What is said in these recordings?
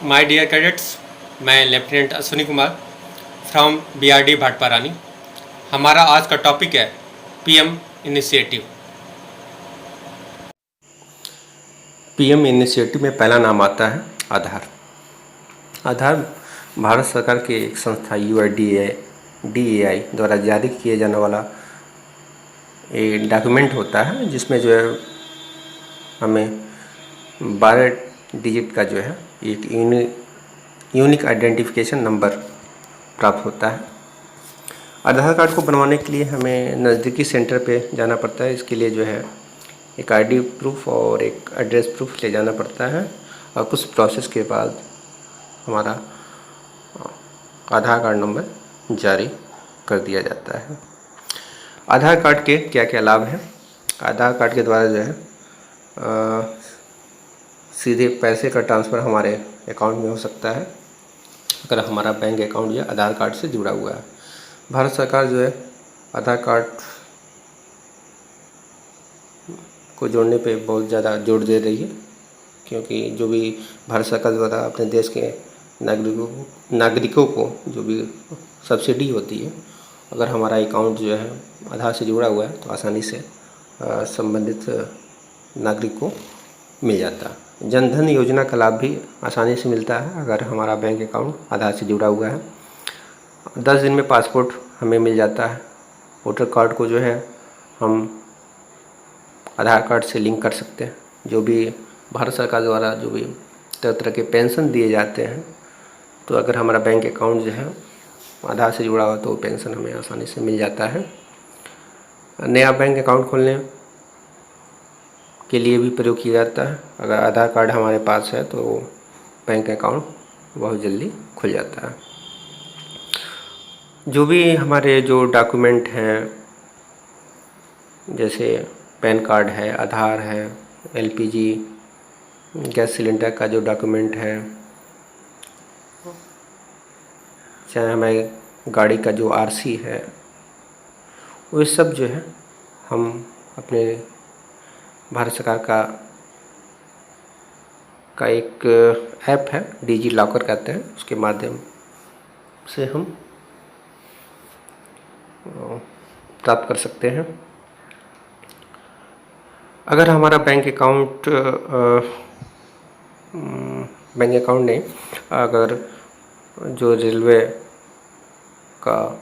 My dear cadets, मैं lieutenant Ashwini Kumar from BRD Bhatparani. हमारा आज का टॉपिक है पीएम इनिशिएटिव। पीएम इनिशिएटिव में पहला नाम आता है आधार। आधार भारत सरकार की एक संस्था UIDAI द्वारा जारी किया जाने वाला एक डॉक्यूमेंट होता है, जिसमें जो है हमें 12 डिजिट का जो है एक यूनिक आइडेंटिफिकेशन नंबर प्राप्त होता है। आधार कार्ड को बनवाने के लिए हमें नज़दीकी सेंटर पे जाना पड़ता है। इसके लिए जो है एक आईडी प्रूफ और एक एड्रेस प्रूफ ले जाना पड़ता है, और कुछ प्रोसेस के बाद हमारा आधार कार्ड नंबर जारी कर दिया जाता है। आधार कार्ड के क्या क्या लाभ हैं? आधार कार्ड के द्वारा जो है सीधे पैसे का ट्रांसफ़र हमारे अकाउंट में हो सकता है, अगर हमारा बैंक अकाउंट या आधार कार्ड से जुड़ा हुआ है। भारत सरकार जो है आधार कार्ड को जोड़ने पे बहुत ज़्यादा जोर दे रही है, क्योंकि जो भी भारत सरकार द्वारा अपने देश के नागरिकों को जो भी सब्सिडी होती है, अगर हमारा अकाउंट जो है आधार से जुड़ा हुआ है तो आसानी से संबंधित नागरिक को मिल जाता है। जनधन योजना का लाभ भी आसानी से मिलता है अगर हमारा बैंक अकाउंट आधार से जुड़ा हुआ है। 10 दिन में पासपोर्ट हमें मिल जाता है। वोटर कार्ड को जो है हम आधार कार्ड से लिंक कर सकते हैं। जो भी भारत सरकार द्वारा जो भी तरह तरह के पेंशन दिए जाते हैं, तो अगर हमारा बैंक अकाउंट जो है आधार से जुड़ा हुआ तो पेंशन हमें आसानी से मिल जाता है। नया बैंक अकाउंट खोलने के लिए भी प्रयोग किया जाता है। अगर आधार कार्ड हमारे पास है तो बैंक अकाउंट बहुत जल्दी खुल जाता है। जो भी हमारे जो डॉक्यूमेंट हैं, जैसे पैन कार्ड है, आधार है, LPG गैस सिलेंडर का जो डॉक्यूमेंट है, चाहे हमारी गाड़ी का जो RC है, वो सब जो है हम अपने भारत सरकार का एक ऐप है, डिजी लॉकर कहते हैं, उसके माध्यम से हम प्राप्त कर सकते हैं। अगर हमारा बैंक अकाउंट नहीं, अगर जो रेलवे का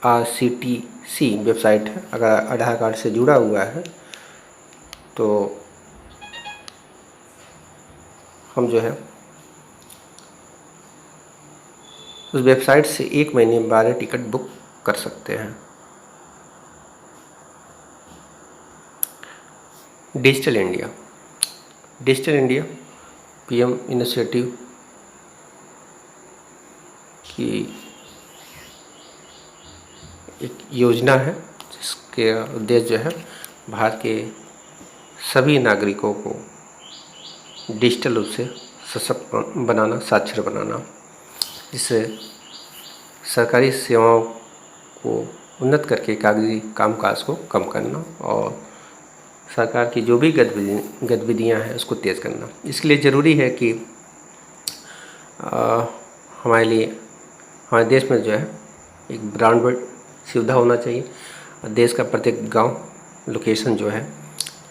IRCTC वेबसाइट है, अगर आधार कार्ड से जुड़ा हुआ है तो हम जो है उस वेबसाइट से 1 महीने में 12 टिकट बुक कर सकते हैं। डिजिटल इंडिया पीएम इनिशिएटिव की एक योजना है, जिसके उद्देश्य जो है भारत के सभी नागरिकों को डिजिटल रूप से सशक्त बनाना, साक्षर बनाना, जिससे सरकारी सेवाओं को उन्नत करके कागजी कामकाज को कम करना और सरकार की जो भी गतिविधियाँ हैं उसको तेज़ करना। इसके लिए ज़रूरी है कि हमारे देश में जो है एक ब्रॉडबैंड सुविधा होना चाहिए। देश का प्रत्येक गांव लोकेशन जो है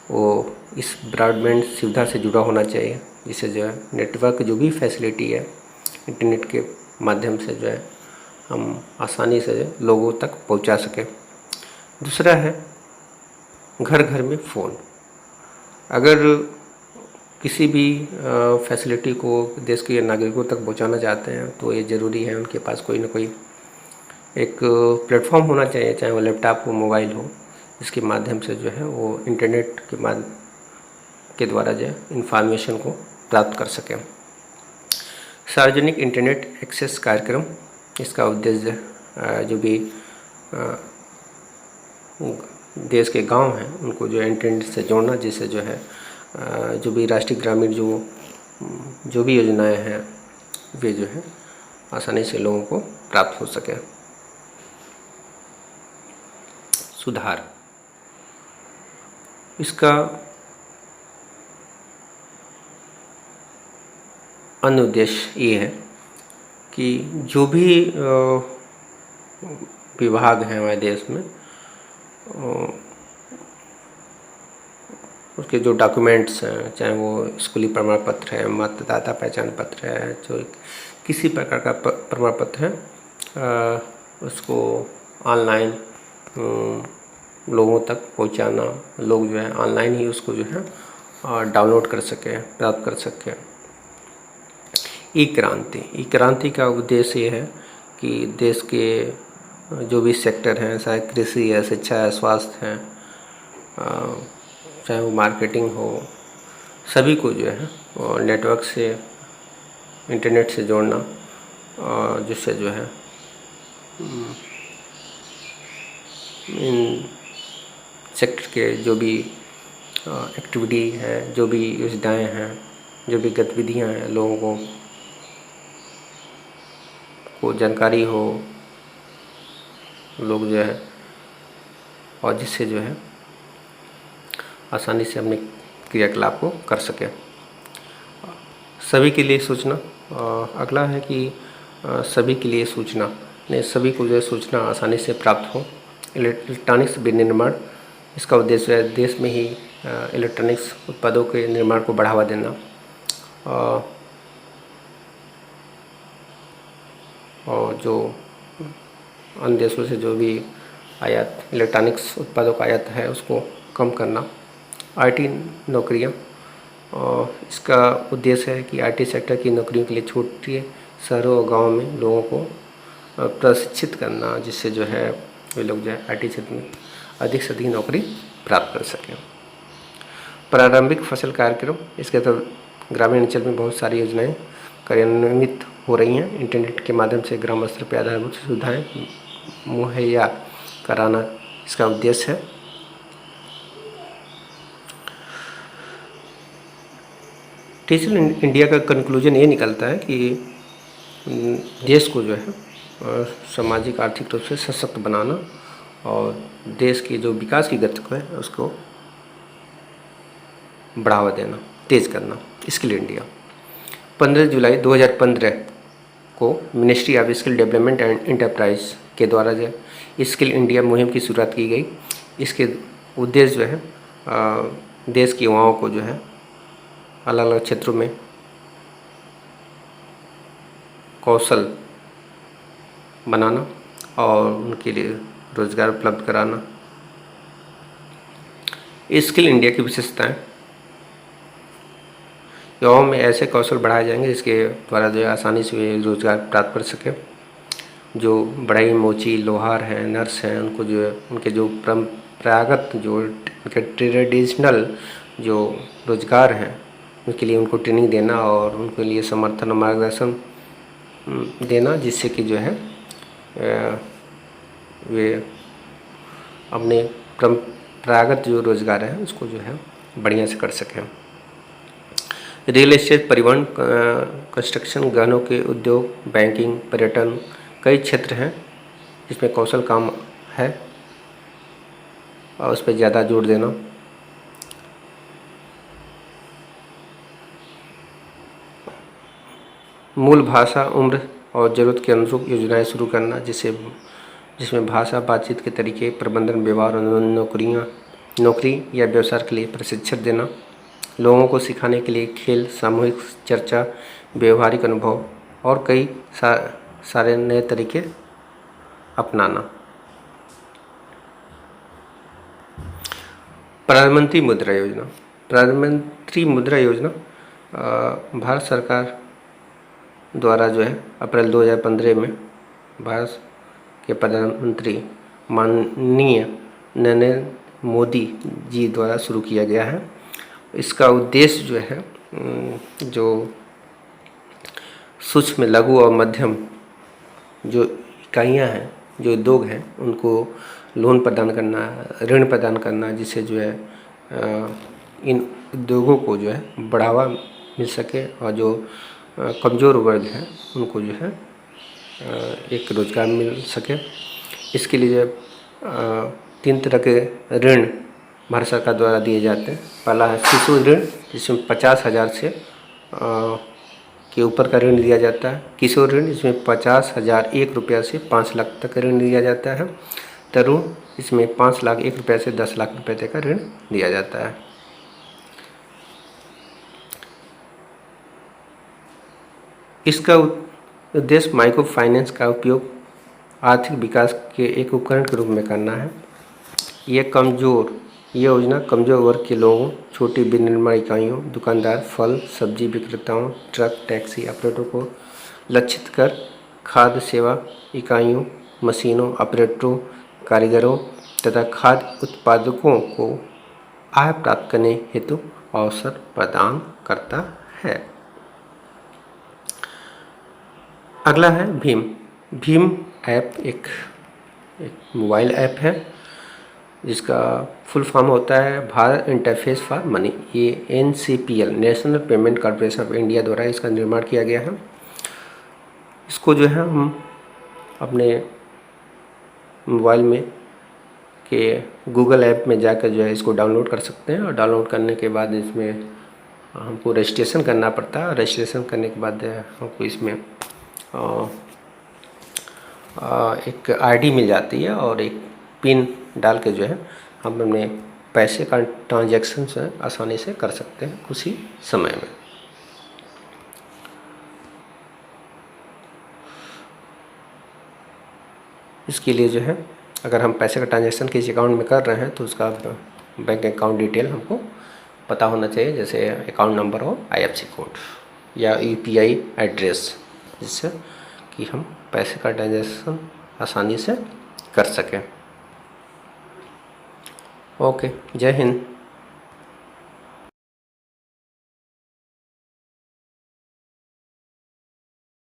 वो इस ब्रॉडबैंड सुविधा से जुड़ा होना चाहिए, जिससे जो है नेटवर्क जो भी फैसिलिटी है इंटरनेट के माध्यम से जो है हम आसानी से लोगों तक पहुंचा सकें। दूसरा है घर घर में फ़ोन। अगर किसी भी फैसिलिटी को देश के नागरिकों तक पहुंचाना चाहते हैं तो ये ज़रूरी है उनके पास कोई ना कोई एक प्लेटफॉर्म होना चाहिए, चाहे वो लैपटॉप हो, मोबाइल हो, इसके माध्यम से जो है वो इंटरनेट के द्वारा जो है इंफॉर्मेशन को प्राप्त कर सकें। सार्वजनिक इंटरनेट एक्सेस कार्यक्रम, इसका उद्देश्य जो भी देश के गांव हैं उनको जो है इंटरनेट से जोड़ना, जिससे जो है जो भी राष्ट्रीय ग्रामीण जो भी योजनाएं हैं वे जो है आसानी से लोगों को प्राप्त हो सके। सुधार, इसका अन्य उद्देश्य ये है कि जो भी विभाग हैं हमारे देश में, उसके जो डॉक्यूमेंट्स हैं, चाहे वो स्कूली प्रमाण पत्र है, मतदाता पहचान पत्र है, जो किसी प्रकार का प्रमाण पत्र है, उसको ऑनलाइन लोगों तक पहुंचाना, लोग जो है ऑनलाइन ही उसको जो है डाउनलोड कर सकें, प्राप्त कर सकें। ई क्रांति का उद्देश्य ये है कि देश के जो भी सेक्टर हैं, चाहे कृषि है, शिक्षा है, स्वास्थ्य है, चाहे वो मार्केटिंग हो, सभी को जो है नेटवर्क से, इंटरनेट से जोड़ना, जिससे जो है इन सेक्टर के जो भी एक्टिविटी है, जो भी योजनाएं हैं, जो भी गतिविधियां हैं, लोगों को जानकारी हो, लोग जो है, और जिससे जो है आसानी से अपने क्रियाकलाप को कर सके। सभी के लिए सूचना, अगला है कि सभी के लिए सूचना ने सभी को जो है सूचना आसानी से प्राप्त हो। इलेक्ट्रॉनिक्स विनिर्माण, इसका उद्देश्य है देश में ही इलेक्ट्रॉनिक्स उत्पादों के निर्माण को बढ़ावा देना, और जो अन्य देशों से जो भी आयात इलेक्ट्रॉनिक्स उत्पादों का आयात है उसको कम करना। आईटी नौकरियां, और इसका उद्देश्य है कि आईटी सेक्टर की नौकरियों के लिए छोटे शहरों और गाँव में लोगों को प्रशिक्षित करना, जिससे जो है वे लोग जो है आईटी क्षेत्र में अधिक से अधिक नौकरी प्राप्त कर सकें। प्रारंभिक फसल कार्यक्रम, इसके तहत ग्रामीण अंचल में बहुत सारी योजनाएं कार्यान्वित हो रही हैं। इंटरनेट के माध्यम से ग्राम स्तर पर आधारभूत सुविधाएं मुहैया कराना इसका उद्देश्य है। डिजिटल इंडिया का कंक्लूजन ये निकलता है कि देश को जो है सामाजिक आर्थिक रूप से सशक्त बनाना और देश की जो विकास की गति को है उसको बढ़ावा देना, तेज करना। स्किल इंडिया 15 जुलाई 2015 को ministry of skill development and enterprise के द्वारा जो है स्किल इंडिया मुहिम की शुरुआत की गई। इसके उद्देश्य जो है देश के युवाओं को जो है अलग अलग क्षेत्रों में कौशल बनाना और उनके लिए रोजगार उपलब्ध कराना। स्किल इंडिया की विशेषताएं, युवाओं में ऐसे कौशल बढ़ाए जाएंगे जिसके द्वारा जो है आसानी से वे रोजगार प्राप्त कर सकें। जो बढ़ई मोची, लोहार हैं, नर्स हैं, उनको जो है उनके जो परंपरागत जो उनके ट्रेडिशनल जो रोजगार हैं उनके लिए उनको ट्रेनिंग देना और उनके लिए समर्थन और मार्गदर्शन देना, जिससे कि जो है वे अपने परंपरागत जो रोजगार है उसको जो है बढ़िया से कर सकें। रियल एस्टेट, परिवहन, कंस्ट्रक्शन, गहनों के उद्योग, बैंकिंग, पर्यटन, कई क्षेत्र हैं जिसमें कौशल काम है और उस पर ज़्यादा जोर देना। मूल भाषा, उम्र और ज़रूरत के अनुरूप योजनाएं शुरू करना, जिसमें भाषा, बातचीत के तरीके, प्रबंधन, व्यवहार और नौकरी या व्यवसाय के लिए प्रशिक्षण देना। लोगों को सिखाने के लिए खेल, सामूहिक चर्चा, व्यवहारिक अनुभव और कई सारे नए तरीके अपनाना। प्रधानमंत्री मुद्रा योजना। प्रधानमंत्री मुद्रा योजना भारत सरकार द्वारा जो है अप्रैल 2015 में भारत के प्रधानमंत्री माननीय नरेंद्र मोदी जी द्वारा शुरू किया गया है। इसका उद्देश्य जो है जो सूक्ष्म, लघु और मध्यम जो इकाइयाँ हैं, जो उद्योग हैं, उनको लोन प्रदान करना, ऋण प्रदान करना, जिससे जो है इन उद्योगों को जो है बढ़ावा मिल सके और जो कमज़ोर वर्ग हैं उनको जो है एक रोज़गार मिल सके। इसके लिए 3 तरह के ऋण भारत सरकार द्वारा दिए जाते हैं। पहला है शिशु ऋण, जिसमें 50,000 से के ऊपर का ऋण दिया जाता है। किशोर ऋण, इसमें 50,001 रुपया से 5 लाख तक का ऋण दिया जाता है। तरुण, इसमें 5 लाख 1 रुपये से 10 लाख रुपये तक का ऋण दिया जाता है। इसका उद्देश्य माइक्रो फाइनेंस का उपयोग आर्थिक विकास के एक उपकरण के रूप में करना है। ये योजना कमजोर वर्ग के लोगों, छोटी विनिर्माण इकाइयों, दुकानदार, फल सब्जी विक्रेताओं, ट्रक टैक्सी ऑपरेटरों को लक्षित कर खाद्य सेवा इकाइयों, मशीनों ऑपरेटरों, कारीगरों तथा खाद्य उत्पादकों को आय प्राप्त करने हेतु अवसर प्रदान करता है। अगला है भीम। भीम ऐप एक मोबाइल ऐप है जिसका फुल फॉर्म होता है भारत इंटरफेस फॉर मनी। ये NCPL, national payment corporation of India द्वारा इसका निर्माण किया गया है। इसको जो है हम अपने मोबाइल में के गूगल ऐप में जाकर जो है इसको डाउनलोड कर सकते हैं, और डाउनलोड करने के बाद इसमें हमको रजिस्ट्रेशन करना पड़ता है। रजिस्ट्रेशन करने के बाद हमको इसमें एक ID मिल जाती है और एक पिन डाल के जो है हम अपने पैसे का ट्रांजैक्शन से आसानी से कर सकते हैं कुछ ही समय में। इसके लिए जो है अगर हम पैसे का ट्रांजैक्शन किसी अकाउंट में कर रहे हैं तो उसका बैंक अकाउंट डिटेल हमको पता होना चाहिए, जैसे अकाउंट नंबर हो, IFSC कोड या UPI एड्रेस, जिससे कि हम पैसे का ट्रांजैक्शन आसानी से कर सकें। ओके, जय हिंद।